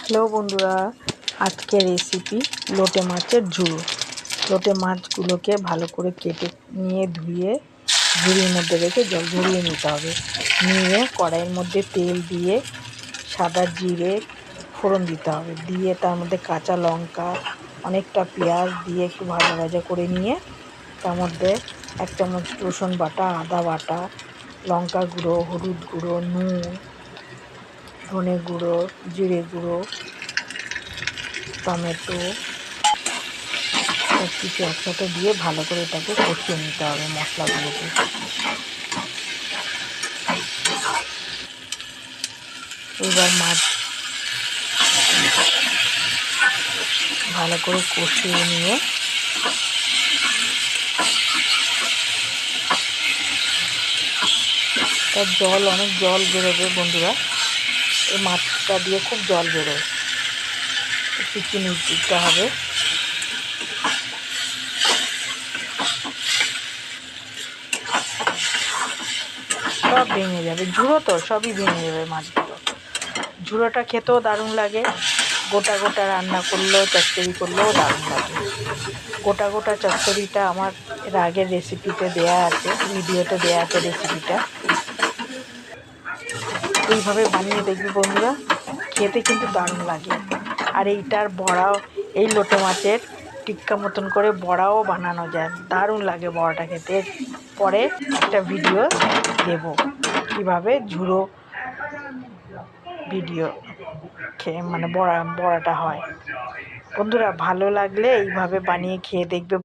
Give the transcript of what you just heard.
Hello বন্ধুরা, আজকের recipe লোটে মাছের ঝুড়ো। লোটে মাছগুলোকে ভালো করে কেটে নিয়ে ধুয়ে ঝুড়ির মধ্যে রেখে জল ঝরিয়ে নিতে হবে। নিয়ে কড়াইয়ের মধ্যে তেল দিয়ে সাদা জিরে ফোড়ন দিতে হবে, দিয়ে তার মধ্যে কাঁচা লঙ্কা অনেকটা পেঁয়াজ দিয়ে একটু ভাজা ভাজা করে নিয়ে তার মধ্যে 1 চামচ রসুন বাটা, আদা বাটা, লঙ্কা গুঁড়ো, হলুদ গুঁড়ো, নুন, ধনে গুঁড়ো, জিরে গুঁড়ো, টমেটো সব কিছু একসাথে দিয়ে ভালো করে এটাকে কষিয়ে নিতে হবে মশলাগুলোকে। এবার মাছ ভালো করে কষিয়ে নিয়ে তার অনেক জল বেরোবে বন্ধুরা। এই মাছটা দিয়ে খুব জল বেরোয়, একটু চিনি দিতে হবে। সব ভেঙে যাবে, ঝুড়ো তো সবই ভেঙে যাবে মাছগুলো। ঝুড়োটা খেতেও দারুণ লাগে, গোটা গোটা রান্না করলেও চচ্চড়ি করলেও দারুণ লাগে। গোটা গোটা চচ্চড়িটা আমার এর আগের রেসিপিতে দেয়া আছে, ভিডিওতে দেয়া আছে রেসিপিটা। এইভাবে বানিয়ে দেখবি বন্ধুরা, খেতে কিন্তু দারুণ লাগে। আর এইটার বড়াও, এই লোটে মাছের টিক্কা মতন করে বড়াও বানানো যায়, দারুণ লাগে বড়াটা খেতে। পরে একটা ভিডিও দেব কীভাবে ঝুড়ো ভিডিও মানে বড়াটা হয়। বন্ধুরা ভালো লাগলে এইভাবে বানিয়ে খেয়ে দেখবে।